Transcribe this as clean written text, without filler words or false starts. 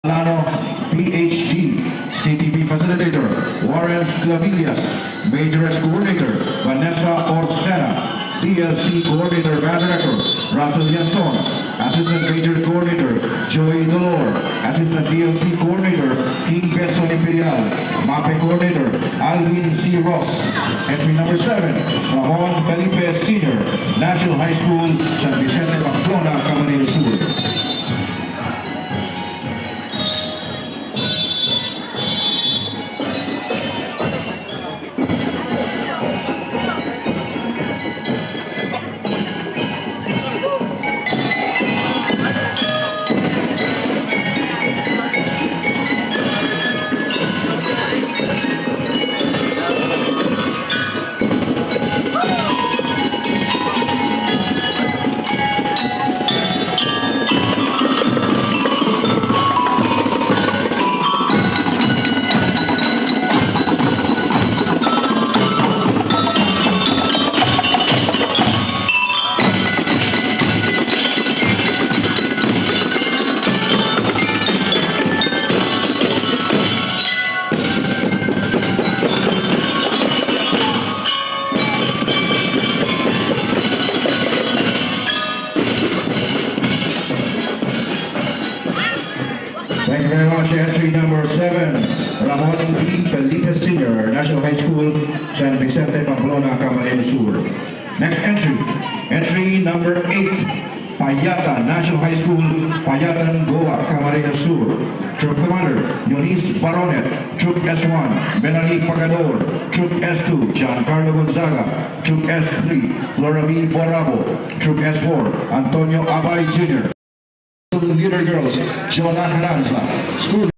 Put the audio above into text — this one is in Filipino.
PhD, CTP Facilitator, Warren Clavillas, Major S Coordinator, Vanessa Orsena, DLC Coordinator, Band Director, Russell Yanson, Assistant Major Coordinator, Joey Dolor, Assistant DLC Coordinator, King Benson Imperial, MAPE Coordinator, Alvin C. Ross. Entry number 7, Ramon Felipe Sr., National High School, San Vicente Pamplona, Camarines Sur. Thank you very much. Entry number 7, Ramon B. Felipe Sr., National High School, San Vicente, Pamplona, Camarines Sur. Next entry, entry number 8, Payatan, National High School, Payatan, Goa, Camarines Sur. Troop Commander, Eunice Baronet. Troop S1, Melanie Pagador. Troop S2, Giancarlo Gonzaga. Troop S3, Flora B. Borabo. Troop S4, Antonio Abay Jr. Leader Girls, Jonah Carranza. School